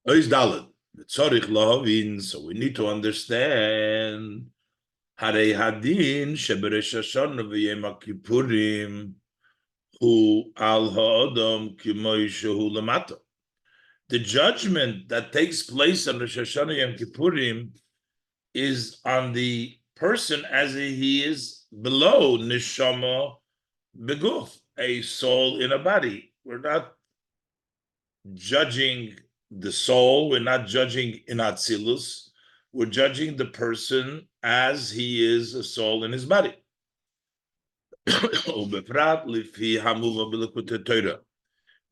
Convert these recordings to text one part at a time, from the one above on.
Ois Daled. Tzorich lahavin. So we need to understand. Harei hadin sheberesh Hashanah v'yem Kippurim hu al ha'adam k'moi shehu lamata. The judgment that takes place on Rosh Hashanah Yom Kippurim is on the person as he is below neshama beguf, a soul in a body. We're not judging the soul. We're not judging in Atzilus. We're judging the person as he is a soul in his body.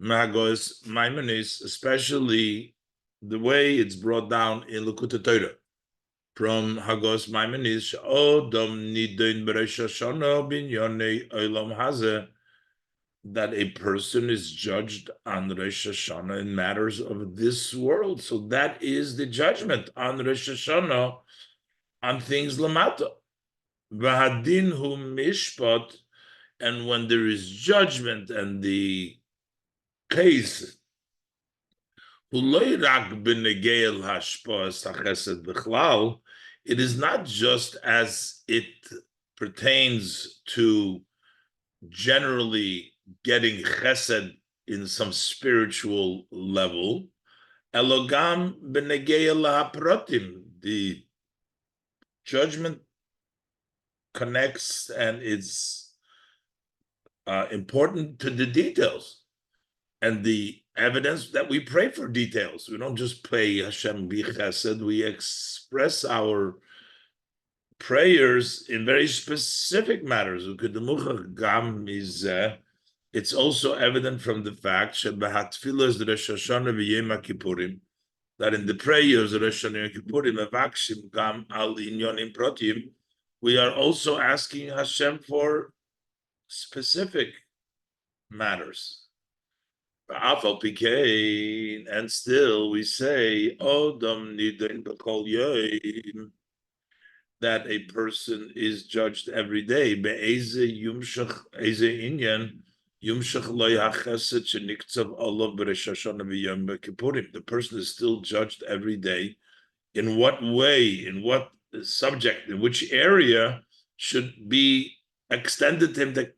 Magos Maimonis, especially the way it's brought down in Likutei Torah from Hagos Maimonis, Odom Nidin Beresh Hashanah Binyonei Olam Hazeh, that a person is judged on Rosh Hashanah in matters of this world. So that is the judgment on Rosh Hashanah on things lamata. V'hadin hu mishpat, and when there is judgment and the case, it is not just as it pertains to generally getting chesed in some spiritual level. Elogam b'negeya lahapratim. The judgment connects and it's important to the details and the evidence that we pray for details. We don't just pray Hashem bi chesed. We express our prayers in very specific matters. It's also evident from the fact that in the prayers of Rosh Hashanah Kippurim, we are also asking Hashem for specific matters. And still we say, that a person is judged every day. The person is still judged every day. In what way, in what subject, in which area should be extended to him the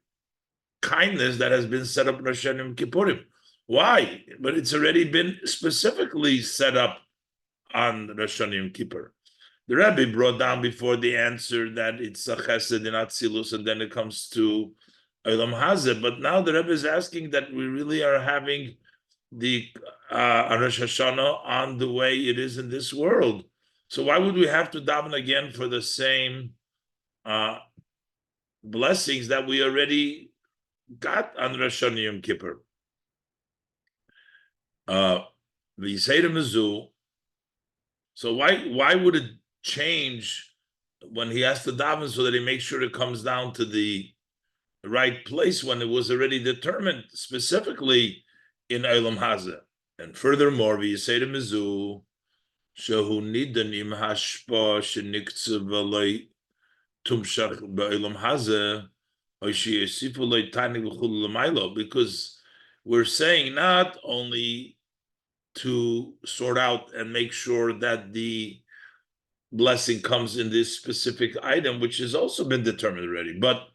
kindness that has been set up in Rosh Hashanah Kippurim. Why? But it's already been specifically set up on Rosh Hashanah Kippur. The Rebbe brought down before the answer that it's a chesed in Atzilus, and then it comes to Olam Hazeh. But now the Rebbe is asking that we really are having the Rosh Hashanah on the way it is in this world. So why would we have to daven again for the same blessings that we already got on Rosh Hashanah Yom Kippur? So why would it change when he has to daven so that he makes sure it comes down to the right place when it was already determined specifically in Olam Hazeh? And furthermore, shehu nidan im hashpa sheniktzeh v'loi tumshach b'Olam Hazeh or sheyesifu loi tani v'chul l'maylo, because we're saying not only to sort out and make sure that the blessing comes in this specific item, which has also been determined already. But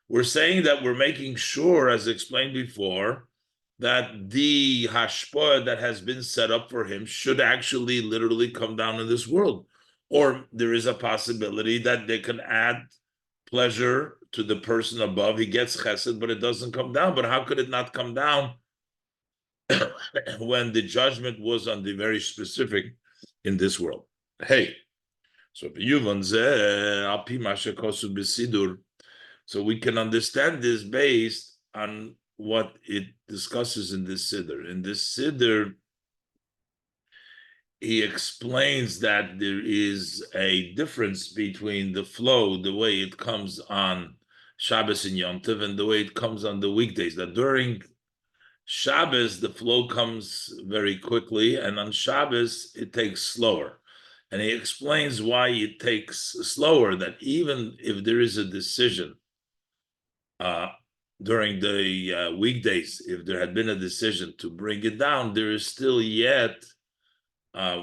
we're saying that we're making sure, as explained before, that the hashpah that has been set up for him should actually literally come down in this world. Or there is a possibility that they can add pleasure to the person above. He gets chesed, but it doesn't come down. But how could it not come down when the judgment was on the very specific in this world? Hey. So so we can understand this based on what it discusses in this siddur. In this siddur, he explains that there is a difference between the flow, the way it comes on Shabbos and Yom Tov, and the way it comes on the weekdays. That during Shabbos, the flow comes very quickly, and on Shabbos, it takes slower. And he explains why it takes slower, that even if there is a decision during the weekdays, if there had been a decision to bring it down, there is still yet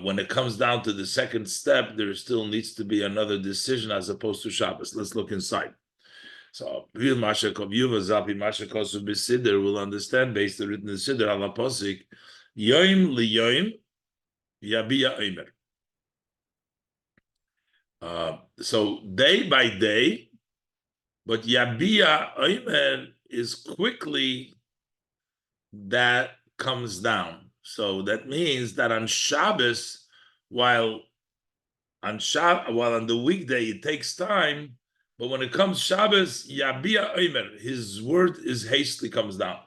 when it comes down to the second step, there still needs to be another decision as opposed to Shabbos. Let's look inside. So, we'll understand based on written in Siddur, ala posik, yoim liyoim yabiya omer. So day by day, but yabiya omer is quickly that comes down. So that means that on Shabbos, while on the weekday it takes time, but when it comes Shabbos, yabiya omer, his word is hastily comes down.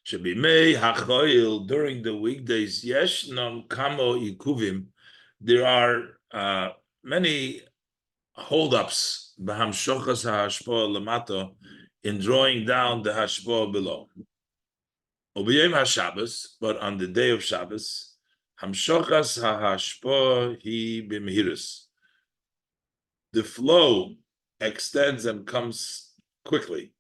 Shebimei hachoil, during the weekdays, yeshnam kamo ikuvim, there are many holdups b'hamshochas ha'hashpoah lamato, in drawing down the hashpoah below. Obiyim haShabbos, but on the day of Shabbos, hamshochas ha'hashpoah hi b'mehirus, the flow extends and comes quickly.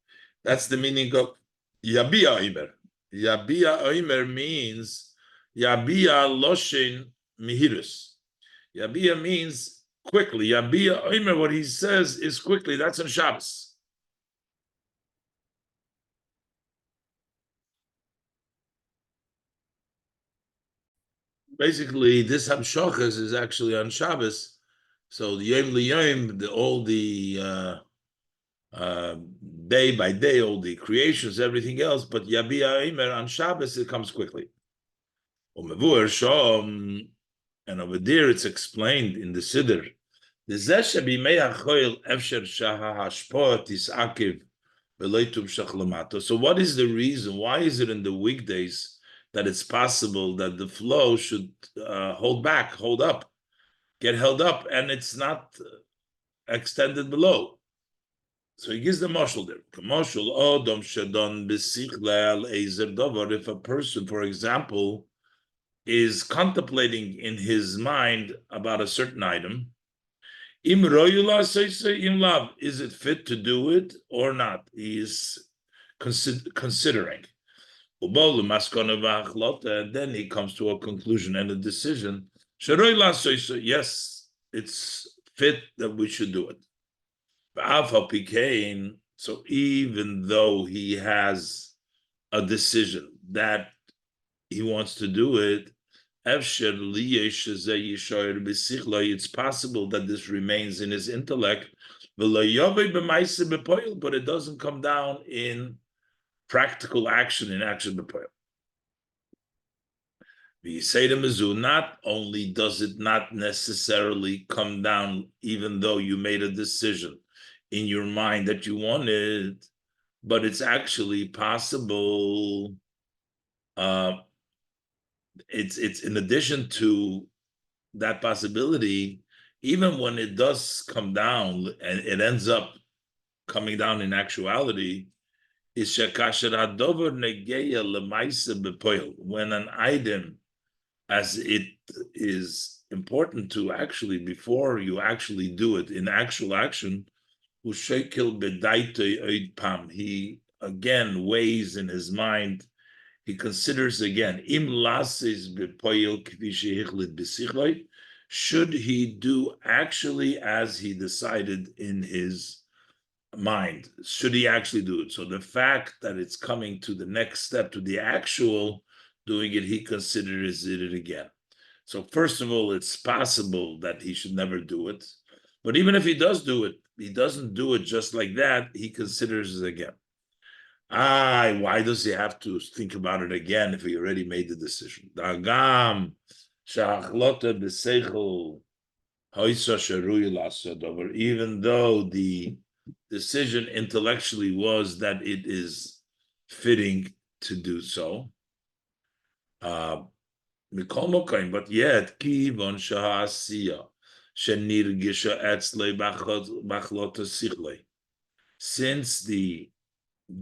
That's the meaning of yabiya omer. Yabiya omer means yabiya loshin mehirus. Yabiya means quickly. Yabiya omer, what he says is quickly. That's on Shabbos. Basically, this hamshochas is actually on Shabbos. So the yom liyom, all the day by day, all the creations, everything else, but yabiya omer on Shabbos, it comes quickly. And over there it's explained in the Siddur. So what is the reason? Why is it in the weekdays that it's possible that the flow should hold up, get held up, and it's not extended below? So he gives the mashal there. If a person, for example, is contemplating in his mind about a certain item, is it fit to do it or not? He is considering. And then he comes to a conclusion and a decision. Yes, it's fit that we should do it. So even though he has a decision that he wants to do it, it's possible that this remains in his intellect, but it doesn't come down in practical action, in action. Not only does it not necessarily come down, even though you made a decision in your mind that you wanted, but it's actually possible. It's in addition to that possibility, even when it does come down and it ends up coming down in actuality, is when an item, as it is important to actually, before you actually do it in actual action, he again weighs in his mind, he considers again, should he do actually as he decided in his mind? Should he actually do it? So the fact that it's coming to the next step, to the actual doing it, he considers it again. So first of all, it's possible that he should never do it. But even if he does do it, he doesn't do it just like that. He considers it again. Why does he have to think about it again if he already made the decision? Even though the decision intellectually was that it is fitting to do so. But yet, since the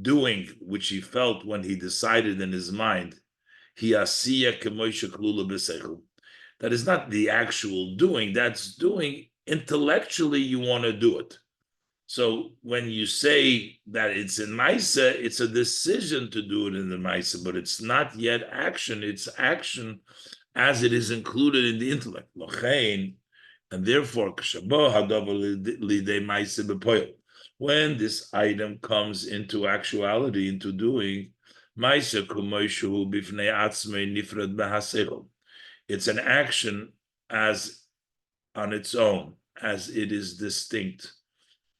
doing which he felt when he decided in his mind, that is not the actual doing, that's doing intellectually, you want to do it. So when you say that it's in Maisa, it's a decision to do it in the Maisa, but it's not yet action. It's action as it is included in the intellect. And therefore, when this item comes into actuality, into doing, it's an action as on its own, as it is distinct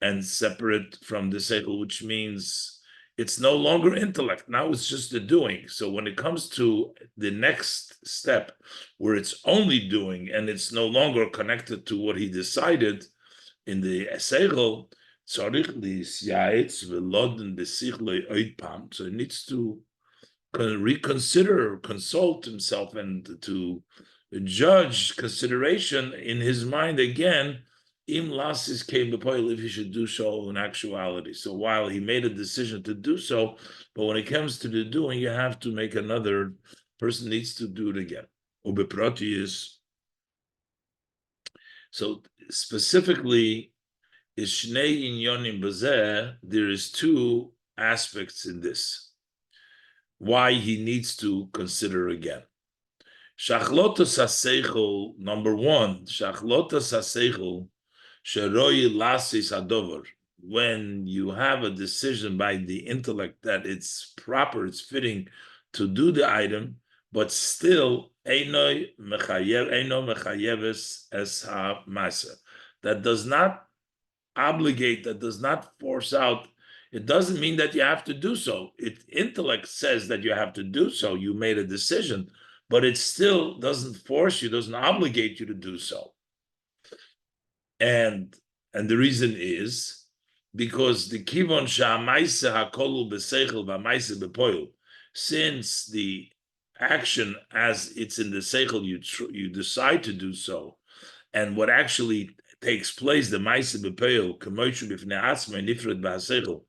and separate from the seichel, which means it's no longer intellect. Now it's just the doing. So when it comes to the next step, where it's only doing and it's no longer connected to what he decided in the seichel, so it needs to reconsider, consult himself, and to judge consideration in his mind again. Im lasis came if he should do so in actuality. So while he made a decision to do so, but when it comes to the doing, you have to make another person needs to do it again. Ubeprati is so specifically is shnei inyonim bazeh. There is two aspects in this. Why he needs to consider again. Shachlotas haseichel, number one, shachlotas haseichel, sheroi lasis adover. When you have a decision by the intellect that it's proper, it's fitting to do the item, but still eino mechayeves es ha-masa. That does not obligate, that does not force out. It doesn't mean that you have to do so. Intellect says that you have to do so. You made a decision, but it still doesn't force you, doesn't obligate you to do so. And the reason is because the kivon sha'amaise hakolu b'seichel v'amaise b'poil, since the action as it's in the seichel, you decide to do so, and what actually takes place, the maise b'poil k'moishu b'fnei atzmai nifred b'haseichel,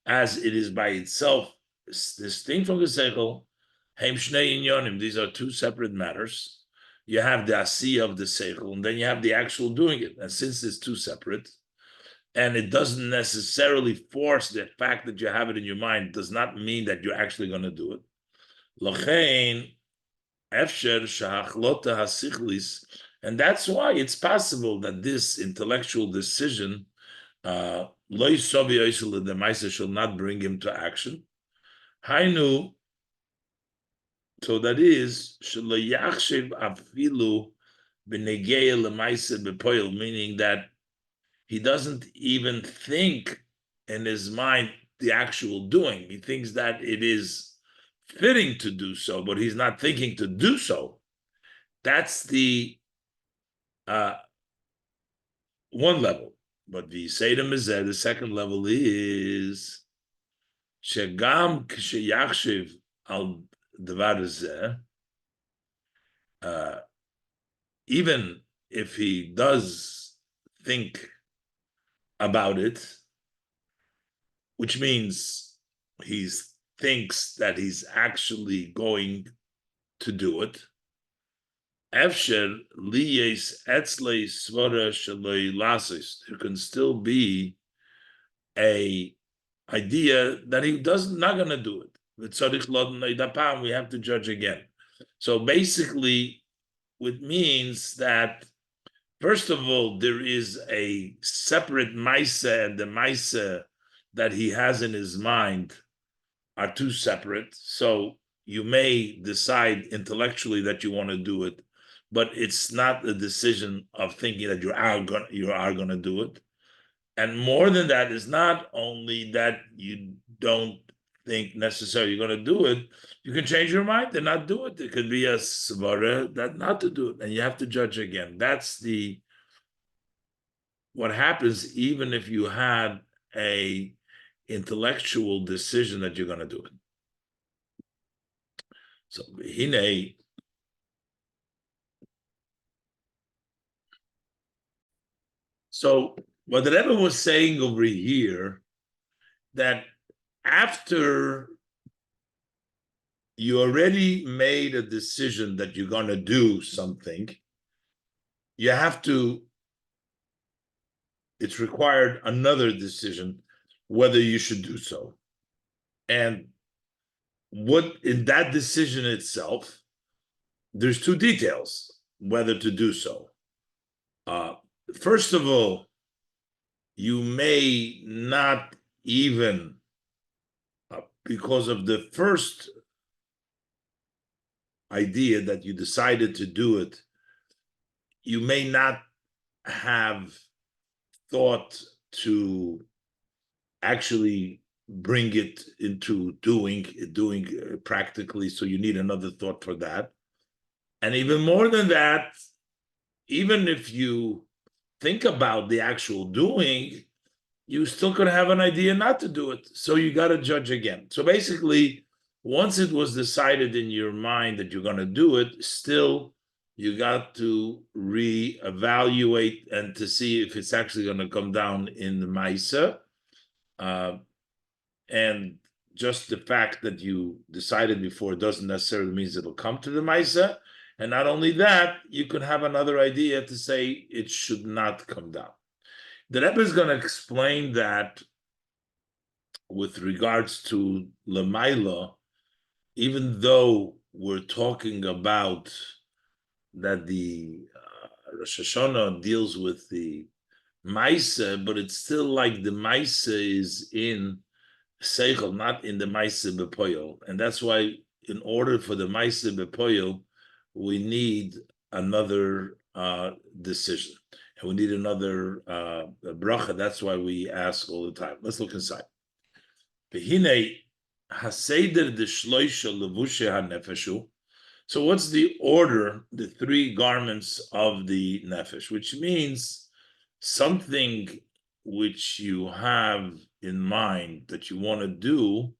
as it is by itself distinct from the seichel. Heim shnei inyonim. These are two separate matters. You have the asiyah of the seichel, and then you have the actual doing it. And since it's two separate, and it doesn't necessarily force the fact that you have it in your mind, does not mean that you're actually going to do it. Lochein efsher shahachlota hasichlis, and that's why it's possible that this intellectual decision, loy sobi oisel the ma'aser, shall not bring him to action. Hainu. So that is, meaning that he doesn't even think in his mind the actual doing. He thinks that it is fitting to do so, but he's not thinking to do so. That's the one level. But the Seder Mizeh, the second level is Shegam K'sheyachshiv al even if he does think about it, which means he thinks that he's actually going to do it, there can still be a idea that he not going to do it. We have to judge again. So basically, it means that, first of all, there is a separate maisa, and the maisa that he has in his mind are two separate. So you may decide intellectually that you want to do it, but it's not a decision of thinking that you are going to do it. And more than that, is not only that you don't think necessarily you're going to do it, you can change your mind and not do it. It could be a svara that not to do it, and you have to judge again. That's what happens even if you had a intellectual decision that you're going to do it. So hine. So what the Rebbe was saying over here, that after you already made a decision that you're going to do something, you have to it's required another decision whether you should do so. And what in that decision itself, there's two details whether to do so. First of all, you may not even, because of the first idea that you decided to do it, you may not have thought to actually bring it into doing practically, so you need another thought for that. And even more than that, even if you think about the actual doing, you still could have an idea not to do it. So you got to judge again. So basically, once it was decided in your mind that you're going to do it, still you got to reevaluate and to see if it's actually going to come down in the Maisa. And just the fact that you decided before doesn't necessarily mean it'll come to the Maisa. And not only that, you could have another idea to say it should not come down. The Rebbe is going to explain that with regards to Lamaila, even though we're talking about that the Rosh Hashanah deals with the Maisa, but it's still like the Maisa is in Seichel, not in the Maisa Bepoyel. And that's why in order for the Maisa Bepoyel, we need another decision. And we need another bracha. That's why we ask all the time. Let's look inside. So what's the order, the three garments of the nefesh, which means something which you have in mind that you want to do,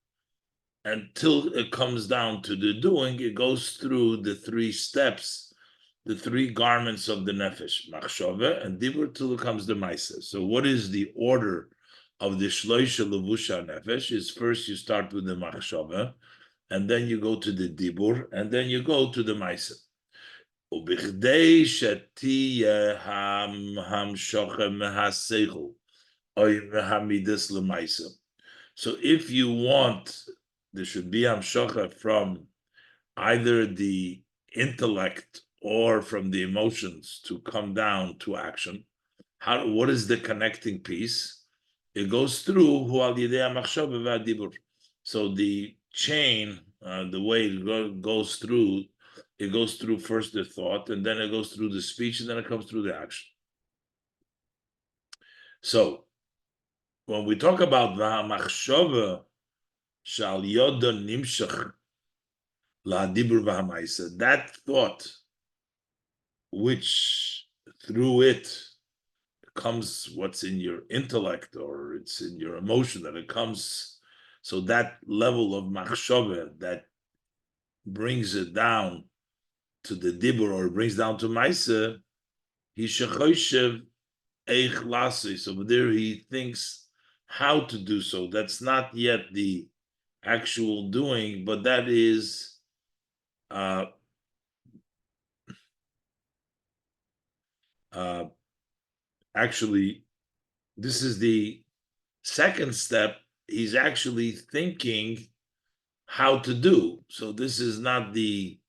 until it comes down to the doing, it goes through the three steps, the three garments of the nefesh, machshava and dibur, till it comes to maisa. So what is the order of the shloisha levusha nefesh? Is first you start with the machshava, and then you go to the dibur, and then you go to the maisa. Ubichdei shetiya hamshocha mehaseichel oy mehamidas lemaisa. So if you want, there should be hamshocha from either the intellect or from the emotions to come down to action. What is the connecting piece? It goes through hu al yedei hamachshava v'adibur. So the chain, the way it goes through, it goes through first the thought, and then it goes through the speech, and then it comes through the action. So when we talk about v'hamachshava shal yoda nimshach la'adibur v'hamaisa, that thought, which through it comes what's in your intellect or it's in your emotion, that it comes, so that level of machshava that brings it down to the dibur or brings down to maisa, he shechoshev eich lasi. So there he thinks how to do so. That's not yet the actual doing, but that is actually, this is the second step. He's actually thinking how to do. So this is not the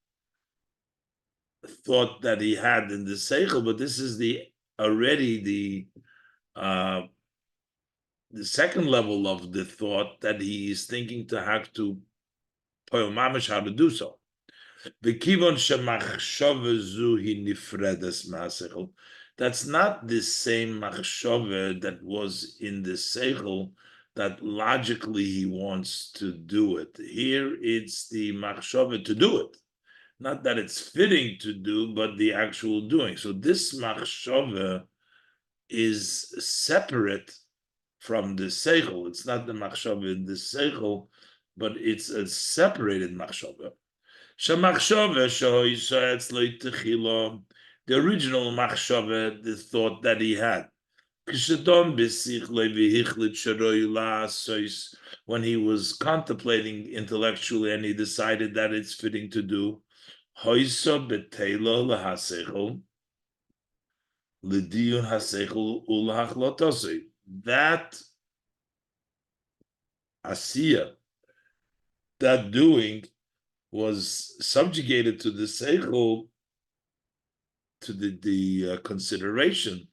thought that he had in the seichel, but this is already the second level of the thought that he is thinking to have to poil mamish how to do so. That's not the same machshava that was in the seichel that logically he wants to do it. Here it's the machshava to do it. Not that it's fitting to do, but the actual doing. So this machshava is separate from the seichel. It's not the machshava in the seichel, but it's a separated machshava. The original machshava, the thought that he had, when he was contemplating intellectually and he decided that it's fitting to do, L'diyun haseichel ulahachlotosei. That asiya, that doing, was subjugated to the seichel, to the consideration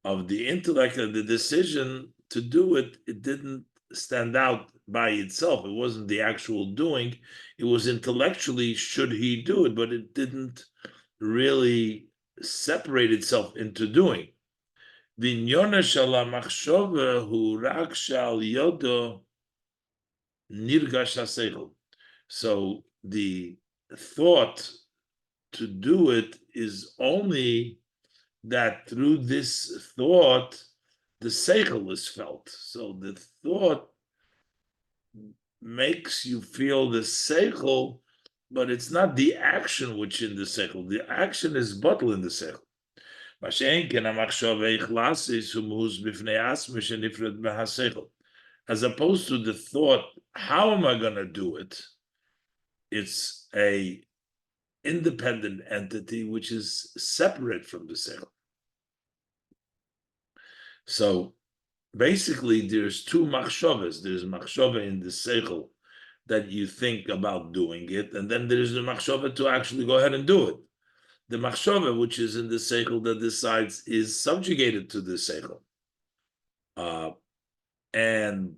of the intellect and the decision to do it. It didn't stand out by itself. It wasn't the actual doing. It was intellectually, should he do it, but it didn't really separate itself into doing. V'inyona shel hamachshava hu rak shel yodo nirgash haseichel. So the thought to do it is only that through this thought, the seichel is felt. So the thought makes you feel the seichel, but it's not the action which in the seichel. The action is bottled in the seichel. As opposed to the thought, how am I going to do it? It's a independent entity which is separate from the seichel. So basically, there's two machshavas. There's machshava in the seichel that you think about doing it, and then there's the machshava to actually go ahead and do it. The machshava, which is in the seichel that decides, is subjugated to the seichel, and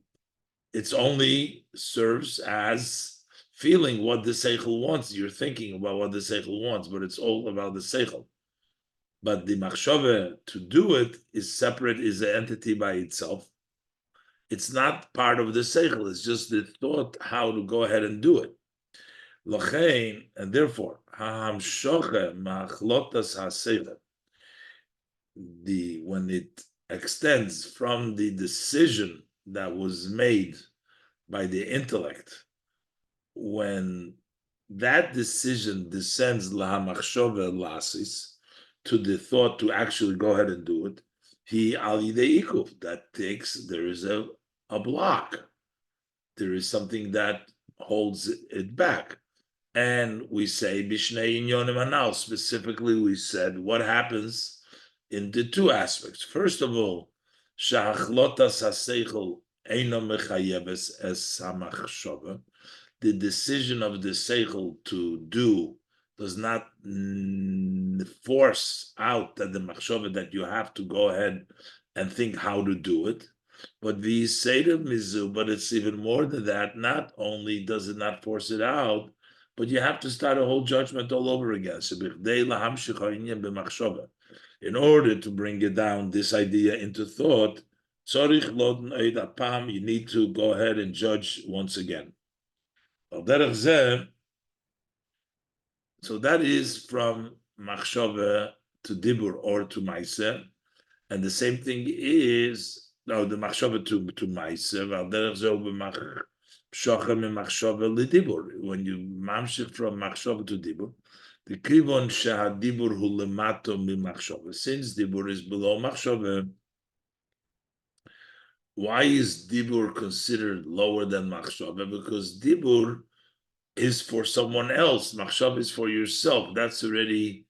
it's only serves as feeling what the seichel wants. You're thinking about what the seichel wants, but it's all about the seichel. But the machshava to do it is separate, is an entity by itself. It's not part of the seichel. It's just the thought how to go ahead and do it. L'chein, and therefore, ha'hamshoche ma'achlotas ha'seichel, when it extends from the decision that was made by the intellect, when that decision descends lahamachshove lasis to the thought to actually go ahead and do it, he al yidei ikuf, that takes, there is a block. There is something that holds it back. And we say bishnei inyonim anal. Specifically, we said what happens in the two aspects. First of all, shahachlotas haseichel eino mechayebes es hamachshava. The decision of the seichel to do does not force out that the machshava that you have to go ahead and think how to do it. But the seder mizu, but it's even more than that. Not only does it not force it out, but you have to start a whole judgment all over again. In order to bring it down, this idea into thought, you need to go ahead and judge once again. So that is from machshava to dibur or to ma'aseh, and the same thing is the machshava to ma'aseh. When you mamshich from machshava to dibur, the krivon shehadibur hu lemato mimachshava. Since dibur is below machshava, why is dibur considered lower than machshava? Because dibur is for someone else. Machshava is for yourself. That's already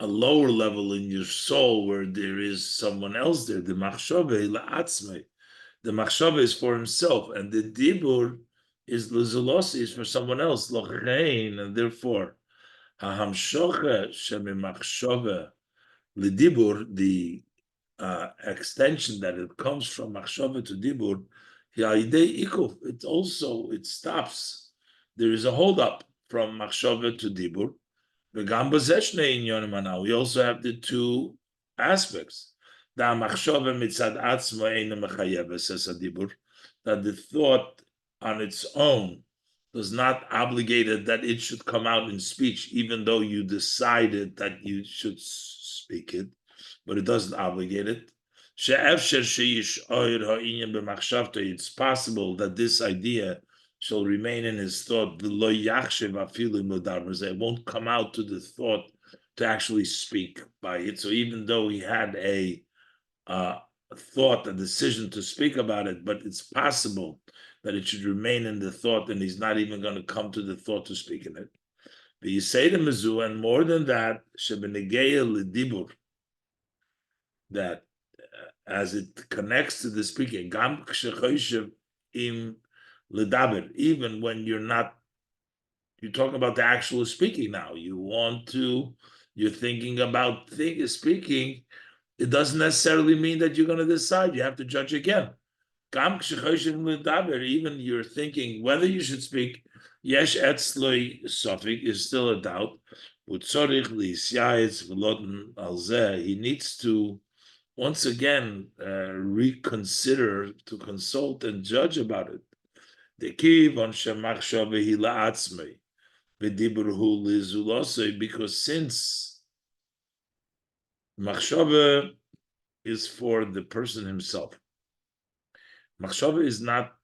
a lower level in your soul where there is someone else there. The machshava la'atzmei. The machshava is for himself, and the dibur is l'zulosi, is for someone else. Lochein, and therefore, hahamshocha shemimachshava l'dibur, the extension that it comes from machshava to dibur, it stops. There is a hold up from machshava to dibur. We also have the two aspects. That the thought on its own does not obligate it that it should come out in speech, even though you decided that you should speak it, but it doesn't obligate it. It's possible that this idea shall remain in his thought. It won't come out to the thought to actually speak by it. So even though he had a thought, a decision to speak about it, but it's possible that it should remain in the thought, and he's not even going to come to the thought to speak in it. But you say to Mizu, and more than that, that as it connects to the speaking, gam k'shechoshev im ledaber, even when you're talking about the actual speaking now. You're thinking about speaking. It doesn't necessarily mean that you're going to decide. You have to judge again. Gam k'shechoshev im ledaber, even you're thinking whether you should speak. Yesh etzloi sofik is still a doubt. He needs to once again reconsider, to consult and judge about it. Because since machshava is for the person himself, machshava is not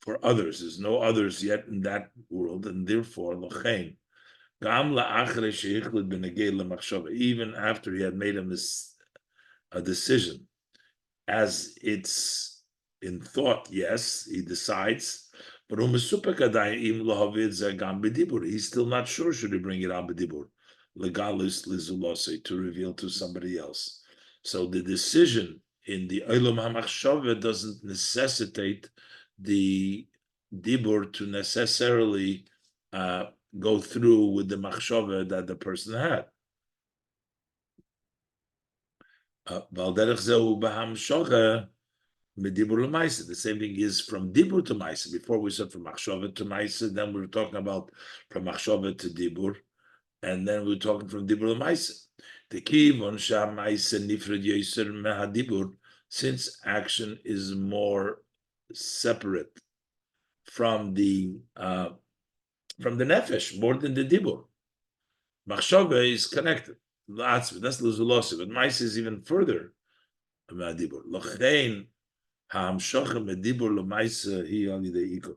for others. There's no others yet in that world, and therefore l'chein. Even after he had made a decision, as it's in thought, yes, he decides, but he's still not sure should he bring it on b'dibur, legalis lizulose, to reveal to somebody else. So the decision in the olam hamachshava doesn't necessitate the dibur to necessarily go through with the machshava that the person had. The same thing is from dibur to ma'isa. Before we said from machshava to ma'isa, then we were talking about from machshava to dibur, and then we were talking from dibur to ma'isa. The kivon sha'ma'isa nifred yoser mehadibur, since action is more separate from the nefesh, more than the dibur. Machshava is connected. That's luzulosiv, but ma'isa is even further. L'chein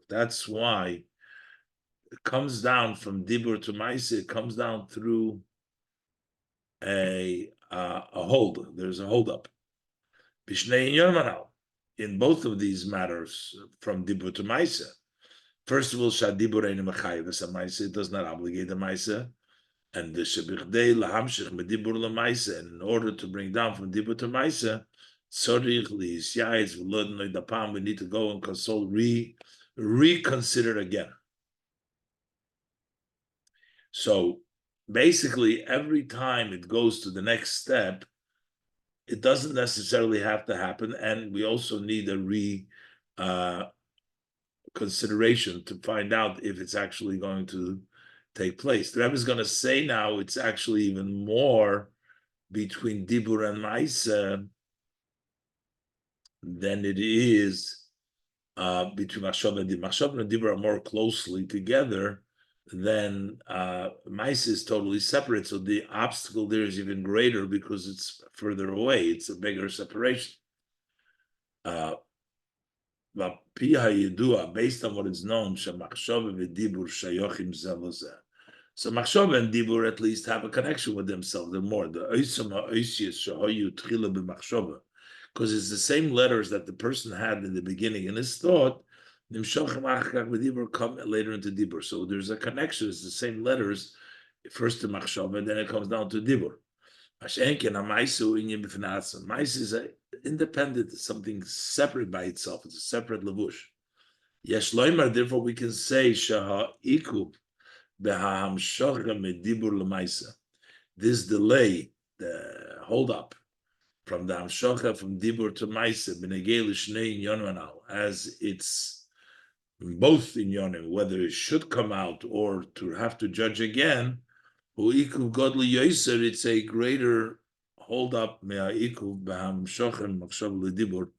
that's why it comes down from dibur to ma'isa. It comes down through a hold. There's a hold up. In both of these matters, from dibur to ma'isa. First of all, shadibur ein mechayev ma'isa. It does not obligate the ma'isa. And the shebichdei lahamshich medibur lemaisa. In order to bring down from dibur to ma'isa, we need to go and consult, reconsider again. So basically, every time it goes to the next step, it doesn't necessarily have to happen, and we also need a consideration to find out if it's actually going to take place. The Rebbe is going to say now it's actually even more between dibur and ma'isa than it is between machshava and dibur. Machshava and dibur are more closely together than ma'isa is totally separate. So the obstacle there is even greater because it's further away. It's a bigger separation. Based on what is known, machshava and dibur shayochim zelozeh. So machshava and dibur at least have a connection with themselves. They're more the oisama oisius shahoyu tchila b'machshava. Because it's the same letters that the person had in the beginning in his thought, come later into dibur. So there's a connection. It's the same letters, first to machshava, and then it comes down to dibur. Ma'is is independent, it's something separate by itself. It's a separate levush. Yesh loymar, therefore we can say shaha ikub behaham shocha medibur lemaisa. This delay, the hold up, from the Hamshocha, from Dibur to Maisa, B'negei l'shnei inyonim, as it's both in Yonim, whether it should come out or to have to judge again, U'ikuv godli yoser, it's a greater hold up, me'a'ikuv b'hamshochem machshava l'dibur,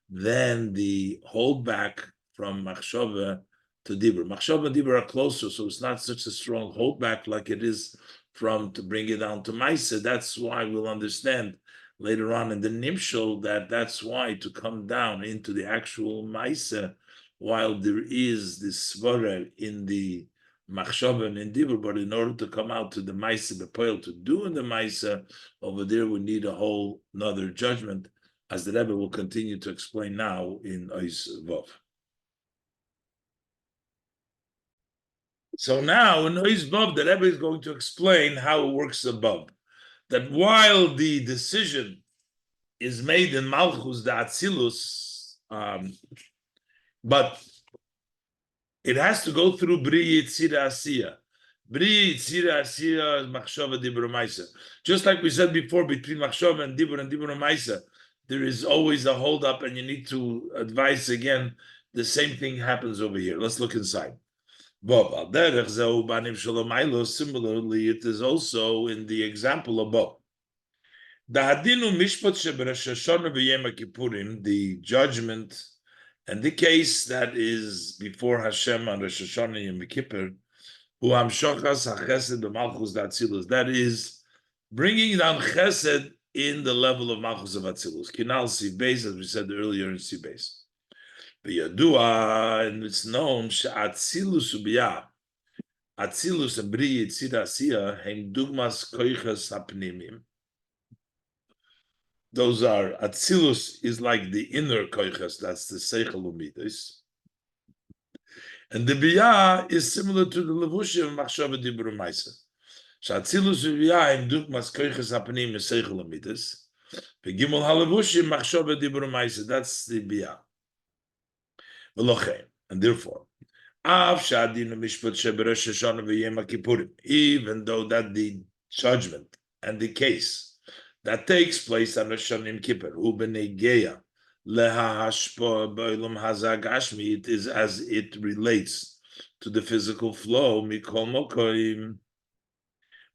than the hold back from machshava to dibur. Machshava and dibur are closer, so it's not such a strong hold back like it is from to bring it down to Maisa. That's why we'll understand later on in the Nimshal that's why to come down into the actual Maisa, while there is this svara in the machshava and in dibur, but in order to come out to the Maisa bepoil to do in the Maisa, over there we need a whole another judgment, as the Rebbe will continue to explain now in Ois Vov. So now in Ois Vov, the Rebbe is going to explain how it works above. that while the decision is made in Malchus the Atzilus, but it has to go through Bri Yitzira Asiya. Bri Yitzira Asiya is Machshava Dibur Maisa. Just like we said before, between Machshava and Dibur Maisa, there is always a hold up, and you need to advise again. The same thing happens over here. Let's look inside. Similarly, it is also in the example above. The judgment and the case that is before Hashem on Rosh Hashanah and Yom Kippur, that is bringing down chesed in the level of Malchus of Atzilus. Kinal Sibes, as we said earlier in Sibes. And it's known Atzilus ubiyah, Atzilus and Bri Yitzira Asiya hem dugmas koiches hapnimim. Those are, Atzilus is like the inner koiches, that's the seichel umidas. And the biyah is similar to the levushim machshava dibur maisa. Atzilus ubiyah hem dugmas koiches hapnim seichel umidas. Viegmol halevushim machshava dibur maisa. That's the biyah. And therefore, even though that the judgment and the case that takes place on Rosh Hashanah Yom Kippur, it is as it relates to the physical flow,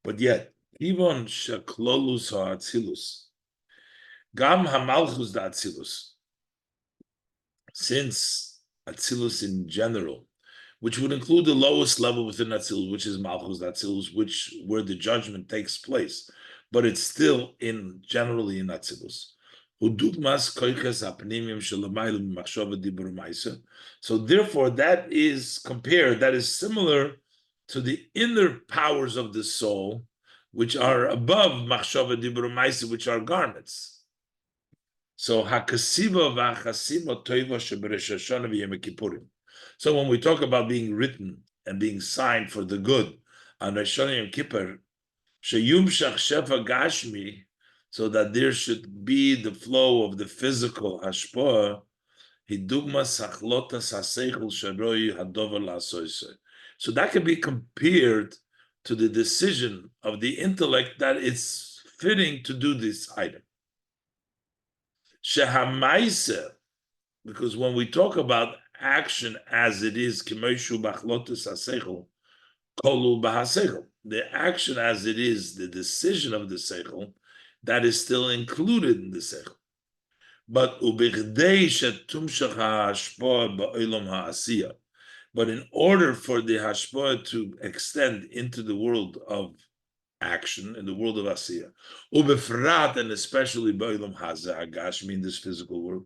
but yet, even shaklolus ha'atzilus, gam hamalchus da'atzilus, since Atzilus in general, which would include the lowest level within Atzilus, which is Malchus Atzilus, where the judgment takes place, but it's still generally in Atzilus. So therefore, that is compared, that is similar to the inner powers of the soul, which are above Machshava Dibur Maisa, which are garments. So hakasiva v'achasima toiva sheberesh Hashanah v'yem kippurim. So when we talk about being written and being signed for the good on Rosh Hashanah Yom Kippur, sheyumshach shefa gashmi, so that there should be the flow of the physical hashpah, hidugmas hachlotas haseichel sharoi hadover la'asoisei. So that can be compared to the decision of the intellect that it's fitting to do this item. Shehamaisa, because when we talk about action as it is, the action as it is, the decision of the seichel, that is still included in the seichel. But in order for the hashpah to extend into the world of action, in the world of Asiya, ubefrat, and especially ba'olam hazeh hagashmi, in this physical world,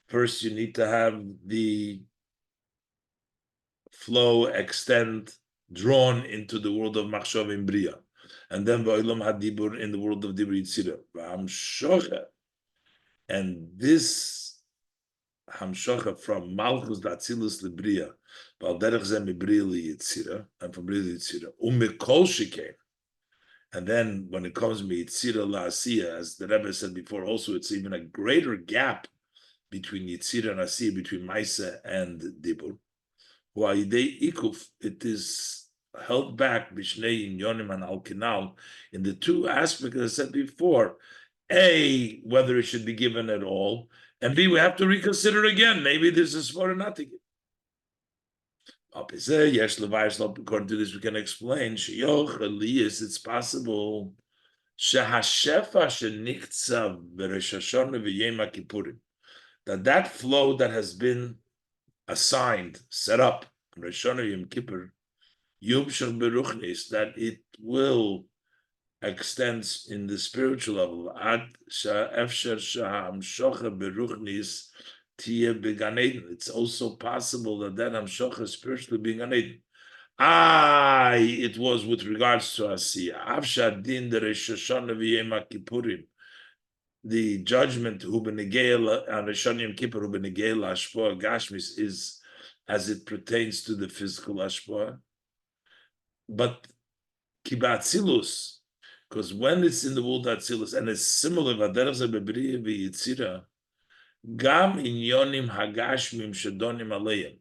first you need to have the flow extend, drawn into the world of machshava in bria, and then ba'olam hadibur, in the world of dibur yitzira, and this hamshocha from malchus d'atzilus libria, and from bria liyitzira, umikol shekeh. And then when it comes to yitzira la'asiya, as the Rebbe said before, also it's even a greater gap between yitzira and asiya, between maisa and dibur. It is held back b'shnei inyonim and al-kinal, in the two aspects that I said before. A, whether it should be given at all, and B, we have to reconsider again. Maybe this is for not to give. According to this, we can explain it's possible that flow that has been assigned, set up on Rosh Hashanah Yom Kippur, that it will extends in the spiritual level. It's also possible that hamshocha is spiritually being Gan Eden. It was with regards to Asiya. The judgment on Rosh Hashanah Yom Kippur is as it pertains to the physical hashpah. but kibatzilus, because when it's in the world atzilus and it's similar, gam inyonim hagashmim shedonim aleim.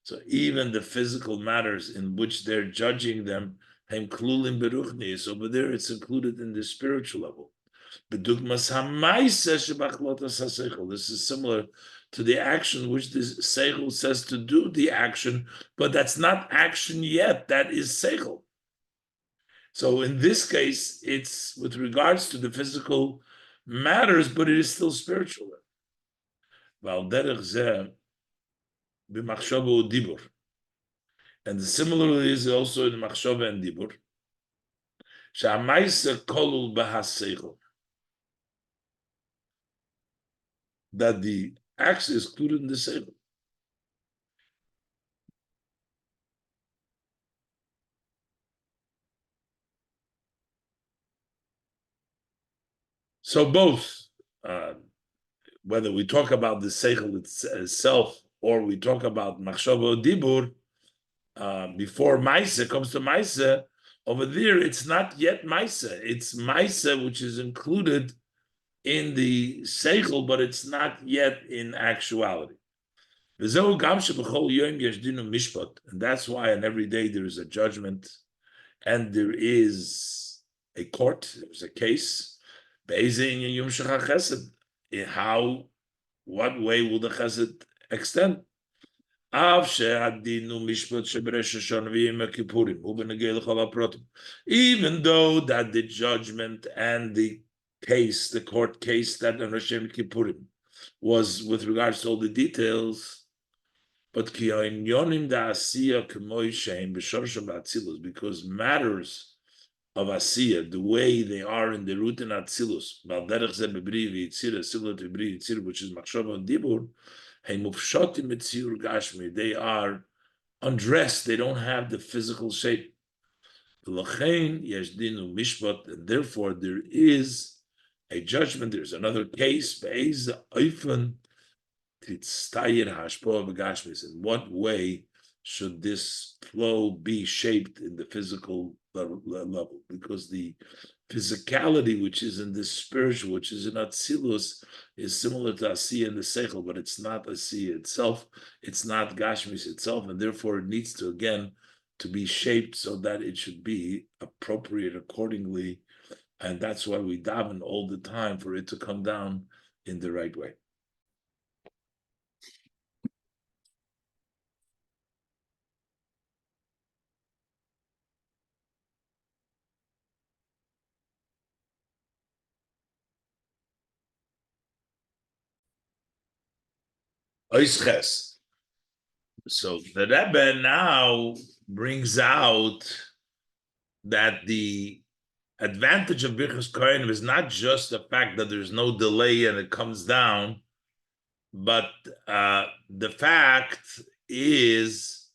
So even the physical matters in which they're judging them, hem klulim beruchnis, over there it's included in the spiritual level. Bedugmas hamaisa shebachlotas haseichel. This is similar to the action which this seichel says to do the action, but that's not action yet. That is seichel. So in this case, it's with regards to the physical matters, but it is still spiritual. And similarly is also in machshava and dibur. That the action is included in the seichel. So both, whether we talk about the seichel itself or we talk about machshava or dibur, before Maisa comes to Maisa, over there it's not yet Maisa. It's Maisa which is included in the seichel, but it's not yet in actuality. And that's why on every day there is a judgment and there is a court, there's a case. How, what way will the chesed extend? Even though that the judgment and the case, the court case that on Rosh Kippurim was with regards to all the details, but because matters of Asiya, the way they are in the root in Atzilus, similar to Bri Yitzir, which is Machshava and Dibur, they are undressed, they don't have the physical shape. And therefore there is a judgment, there's another case. In what way should this flow be shaped in the physical level? Because the physicality which is in this spiritual, which is in Atzilus, is similar to Asiya in the Seichel, but it's not Asiya itself, it's not Gashmis itself, and therefore it needs to, again, to be shaped so that it should be appropriate accordingly, and that's why we daven all the time for it to come down in the right way. So the Rebbe now brings out that the advantage of Birchas Kohanim is not just the fact that there's no delay and it comes down, but the fact is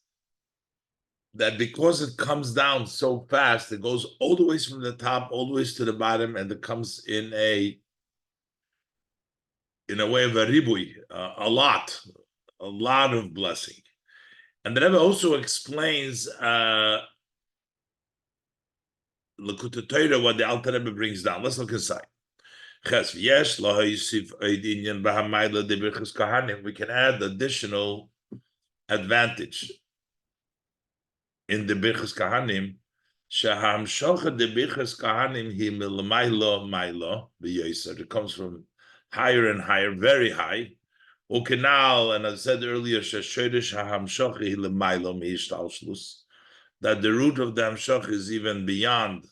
that because it comes down so fast, it goes all the way from the top, all the way to the bottom, and it comes in a way of a ribui, a lot of blessing. And the Rebbe also explains L'Kutei Torah, what the Alter Rebbe brings down. Let's look inside. We can add additional advantage in the Birchas Kahanim. Shehamshocha de Birchas Kahanim hi milmaylo maylo b'yoser. It comes from higher and higher, very high. Ukenal, and I said earlier, sheshodish hahamshocha hi lemaylo mihishtalshlus, that the root of the hamshoch is even beyond,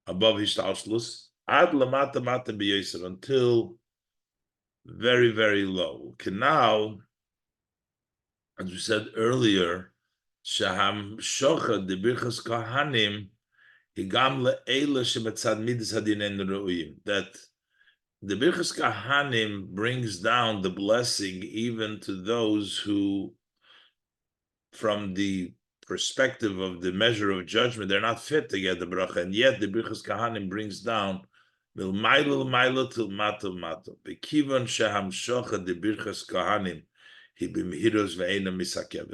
above hishtalshlus, ad lamata mata b'yoser, until very, very low. Ukenal, as we said earlier, Shaham Shocha de Birchas Kahanim Higam le'ela shemetzad midas hadinen ru'im, that the Birchas Kahanim brings down the blessing even to those who, from the perspective of the measure of judgment, they're not fit to get the bracha, and yet the Birchas Kahanim brings down milmaylo till mato mato. Bekivan Shaham Shocha de Birchas Kahanim.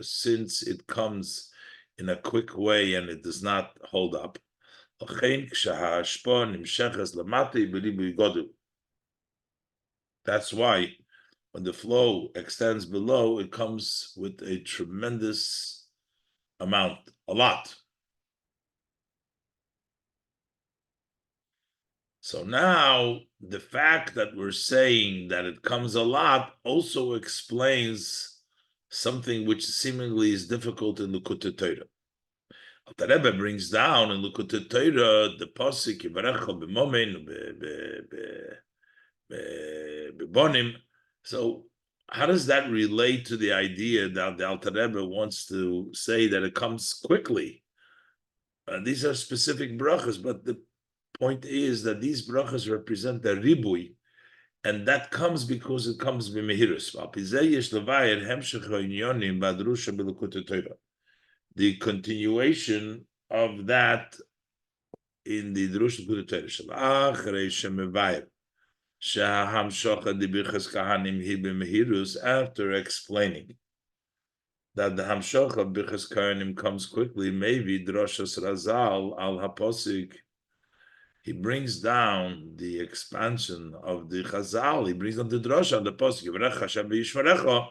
Since it comes in a quick way and it does not hold up. That's why when the flow extends below, it comes with a tremendous amount, a lot. So now the fact that we're saying that it comes a lot also explains something which seemingly is difficult in Likutei Torah. The Rebbe brings down in Likutei Torah the pasuk Yivarecha b'momen b'bonim. So how does that relate to the idea that the Alter Rebbe wants to say that it comes quickly? These are specific brachas, but the point is that these brachas represent the ribui, and that comes because it comes b'mehirus. The continuation of that in the Drush Torah, after explaining that the Hamshoch of Birchas Kohanim comes quickly, maybe Droshas Razal al Haposik, he brings down the expansion of the Chazal, he brings down the Drosha, the Posik, Yivarech Hashem b'yishmerecha.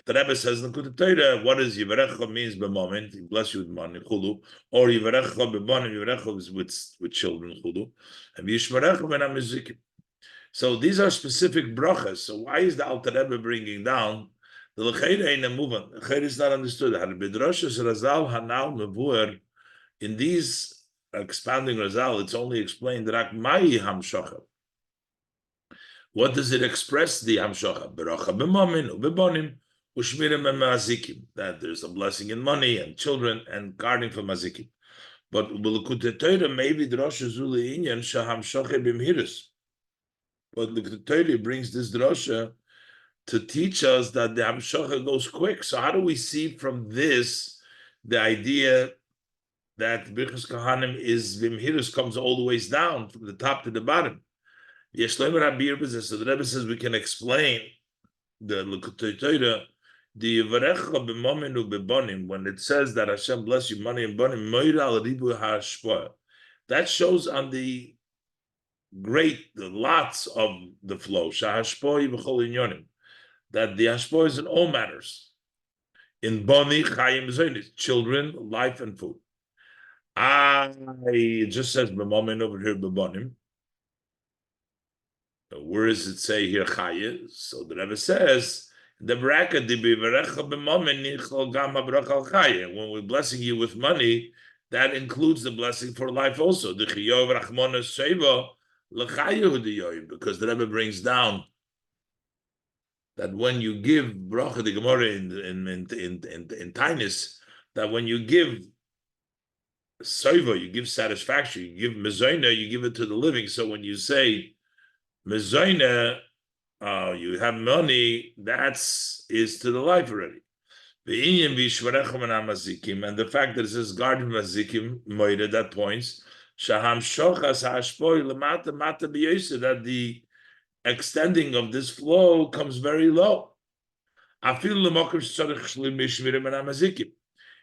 The Rebbe says in the Likutei Torah, what is Yivarecha means b'moment, he bless you with money, chulu, or Yivarecha b'bonim, Yivarecha is with children, chulu, and b'yishmerecha v'nam mizikim. So these are specific brachas. So why is the Alter Rebbe bringing down the L'cheira ain't a movement? L'cheira is not understood. In these expounding Razal, it's only explained Rak Mai Hamshocha. What does it express? The Hamshocha Beracha b'momin u'bebonim u'shmirim mazikim. That there's a blessing in money and children and guarding for mazikim. But L'Likutei Torah maybe Drosha Zuli Inyan Shahamshocha b'mhirus. But the Torah brings this drosha to teach us that the Hamshocha goes quick. So how do we see from this the idea that Birchas Kohanim is Vimhirus comes all the ways down from the top to the bottom? So the Rebbe says we can explain the Likutei Torah, the Yivarecha b'momen u'bebonim, when it says that Hashem bless you money and bonim, moira al ribu ha'ashpoah. That shows on the lots of the flow, that the hashpo is in all matters. In boni, chayim, zonis, children, life, and food. It just says b'momen over here, b'bonim. Where does it say here, chayim? So the Rebbe says, the bracket, when we're blessing you with money, that includes the blessing for life also. The chiyov rachmona sheva, because the Rebbe brings down that when you give bracha the Gemara in Tainus, that when you give soiva, you give satisfaction, you give mezayna, you give it to the living. So when you say mezayna, you have money, is to the life already. And the fact that it says guard mazikim moida, that points that the extending of this flow comes very low.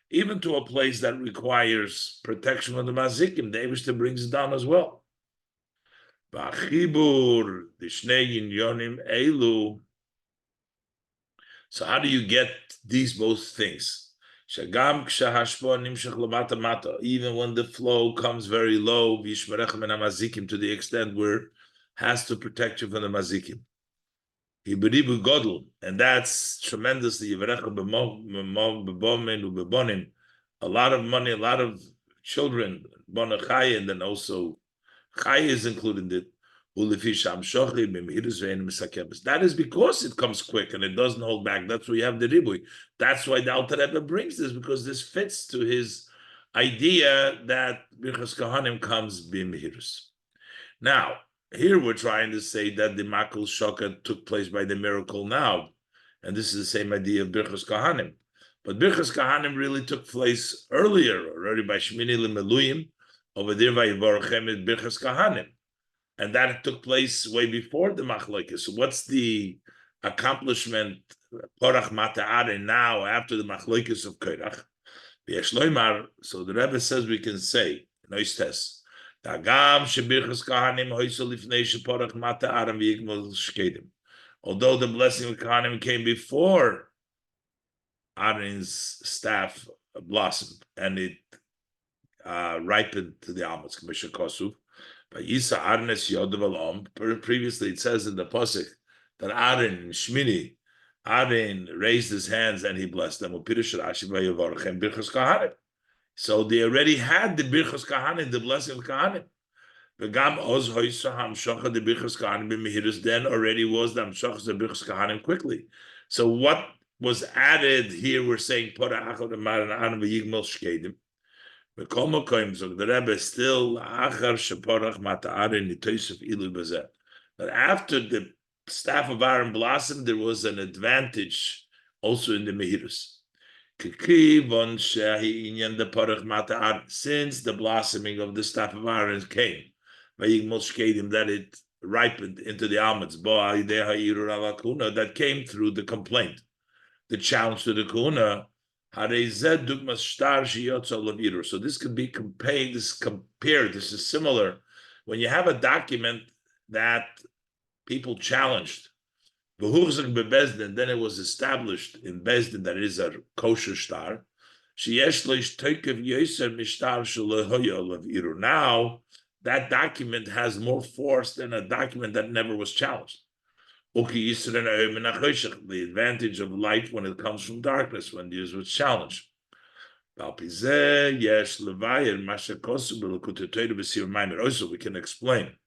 Even to a place that requires protection from the mazikim, the Eibishter brings it down as well. So how do you get these both things? Even when the flow comes very low, to the extent where it has to protect you from the mazikim. And that's tremendously. A lot of money, a lot of children, and then also Chai is included in it. That is because it comes quick and it doesn't hold back. That's why you have the ribui. That's why the Alter Rebbe brings this, because this fits to his idea that Birchas Kohanim comes b'mehirus. Now, here we're trying to say that the Makul Shoka took place by the miracle now, and this is the same idea of Birchas Kohanim. But Birchas Kohanim really took place earlier, already by Shmini L'Meluyim, over there by Yivarochem Birchas Kohanim. And that took place way before the Machlokes. So what's the accomplishment, Porach Mata'are, now after the Machlokes of Korach? So the Rebbe says we can say, nice test. Although the blessing of Kohanim came before Aaron's staff blossomed and it ripened to the almonds, Commission Kosu. But Yisa Aaron's Yodav. Previously, it says in the Pasuk that Aaron Shmini, Aaron raised his hands and he blessed them. So they already had the Birchos Kahanim, the blessing of Kahanim. Then already was the Amshachas the Birchos Kahanim quickly. So what was added here? We're saying Pora Achad Amar and Viigmol Shkedim. So the Rebbe still but after the staff of Aaron blossomed, there was an advantage also in the Mehirus. Since the blossoming of the staff of Aaron came, that it ripened into the almonds, that came through the complaint, the challenge to the Kuna. So this could be compared. This is similar when you have a document that people challenged. Then it was established in Bezdin that it is a kosher star. Now that document has more force than a document that never was challenged. The advantage of light when it comes from darkness, when it was challenged. Also, we can explain.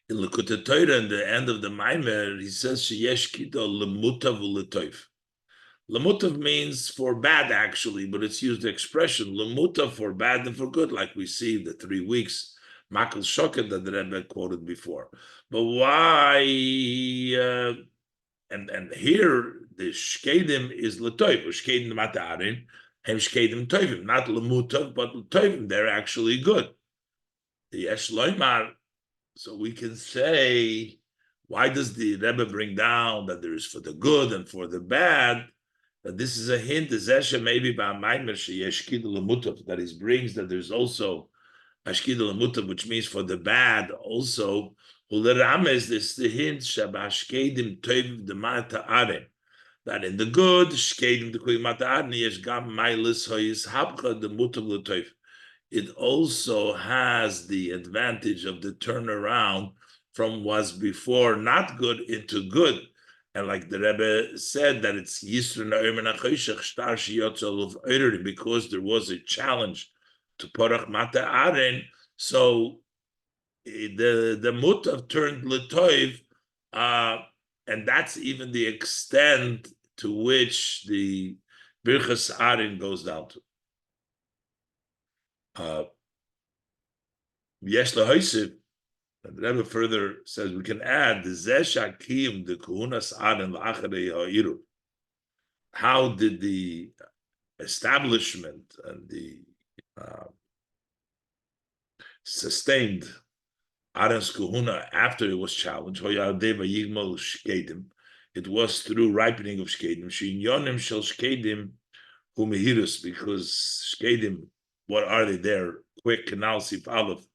In Likutei Torah, in the end of the Maimer, he says, Sheyesh kito lemutav u'letoif. Lemutav means for bad, actually, but it's used the expression lemutav for bad and for good, like we see the 3 weeks. Makel Shoket that the Rebbe quoted before. But why? And here the Shkedim is Letoiv, Shkedim Matarin, and Shkedim Toivim, not Lemutav, but Letoivim, they're actually good. The Yesh Loimar, so we can say, why does the Rebbe bring down that there is for the good and for the bad? That this is a hint, the Zesha maybe by Maimer Sheyesh Kidul Lemutav, that he brings that there's also Ashkidul Mutav, which means for the bad also. Ulerames, this is the hint Shabashkedim Toiv the Mata Aren. That in the good, Shkedim the Kuy Mata Aren, Yesh Gam Mailis Hoyis Habcha the Mutav Letoiv. It also has the advantage of the turnaround from was before not good into good. And like the Rebbe said, that it's Yisra Na'omen HaChoshech Shtar Shiyotzel of Oirim, because there was a challenge to Porach Mata Aren, so the mutav turned letoiv, and that's even the extent to which the birchas Aren goes down to. Yesh lahoisiv, and the Rebbe further says we can add the zeshakim the kuhunas Aren la'acharei ha'iru. How did the establishment and the sustained Aaron's Kahuna after it was challenged? It was through ripening of Shkedim. Because Shkedim, what are they? They're quick canal Sif Aleph.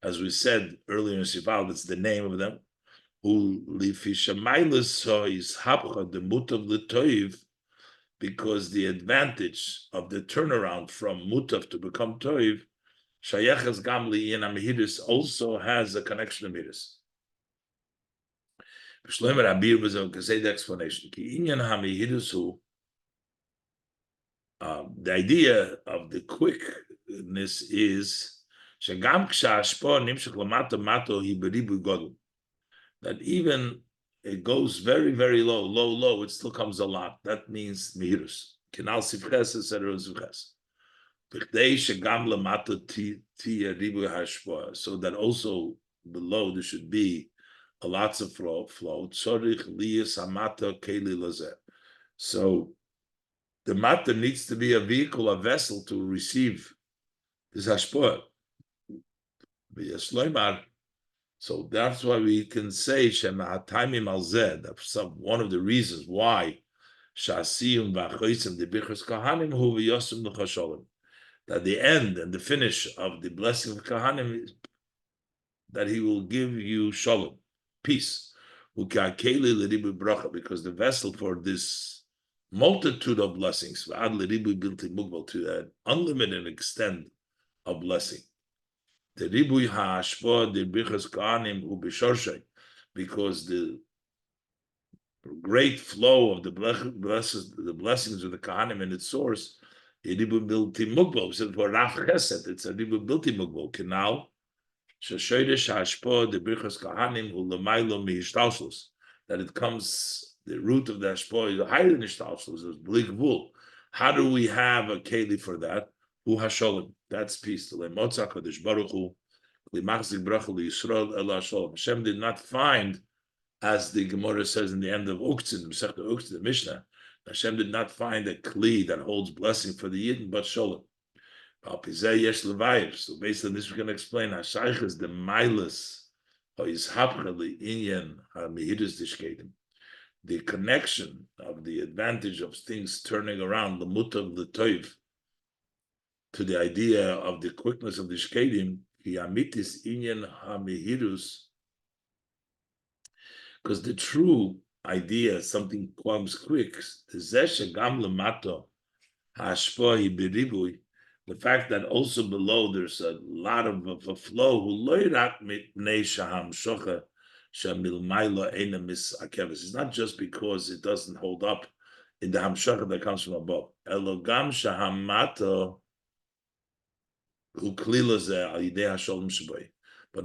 As we said earlier in Sif Aleph, it's the name of them. Because the advantage of the turnaround from Mutav to become Toiv, Shayachas Gamli in Amihidus also has a connection to Midus. Shlomo Rabir was can say the explanation. The idea of the quickness is that even it goes very, very low, low, it still comes a lot. That means Mihirus. Kinal Sivches, etc. So that also below there should be a lots of flow. So the matter needs to be a vehicle, a vessel to receive this hashpoah. So that's why we can say that's one of the reasons why That the end and the finish of the blessing of Kahanim is that he will give you shalom, peace. Because the vessel for this multitude of blessings, to an unlimited extent of blessing. Because the great flow of the blessings of the Kahanim and its source, we said for Raf Chesed, it's a ribu bilti mugbal canal. That it comes, the root of the hashpah is higher than ishtalshlus, is blikvul. How do we have a keli for that? Hu hasholem, that's peace. Hashem did not find, as the Gemara says in the end of Uktzin, the Mishnah, Hashem did not find a kli that holds blessing for the Yidden, but sholem. So based on this, we're going to explain Hashaych is the milas, or is hapchali inyan mehidus dishkedim, the connection of the advantage of things turning around the mutav the toiv to the idea of the quickness of the shkedim. Amitis inyan hamehidus, because the true idea, something comes quick. The fact that also below there's a lot of a flow. It's not just because it doesn't hold up in the hamshacha that comes from above. But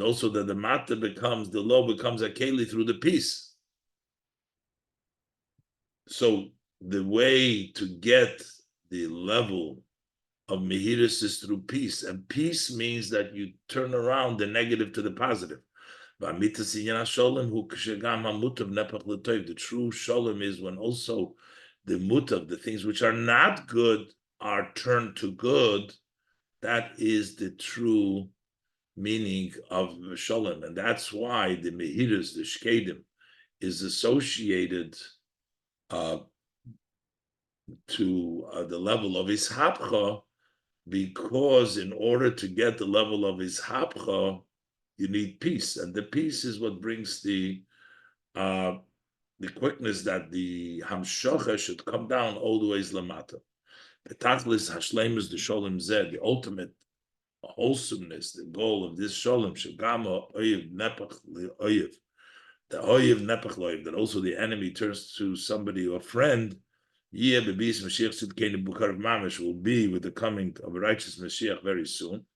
also that the mata becomes, the low becomes a keli through the peace. So the way to get the level of mehirus is through peace, and peace means that you turn around the negative to the positive. The true shalom is when also the mutav, the things which are not good, are turned to good. That is the true meaning of shalom, and that's why the mehirus, the shkedim, is associated to the level of ishapcha, because in order to get the level of ishapcha, you need peace, and the peace is what brings the quickness that the hamshacha should come down all the ways lamata. The tachlis hashlemus the shalom zed, the ultimate wholesomeness, the goal of this shalom, shagama oyev nepach oyev, the oyev nepach oyev, that also the enemy turns to somebody or a friend. Will be with the coming of a righteous Mashiach very soon.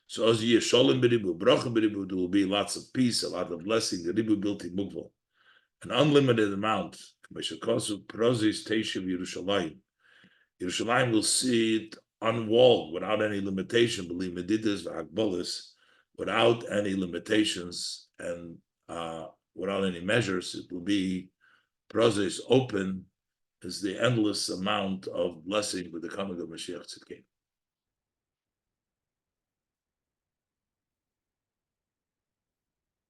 So as year shalom b'ribu, bracha b'ribu, there will be lots of peace, a lot of blessing. The ribu bilti mugval, an unlimited amount. Yerushalayim will see it unwalled, without any limitation. Believe medidas v'hagbolis, without any limitations and without any measures. It will be prozis open. Is the endless amount of blessing with the coming of Mashiach Tzidkenu.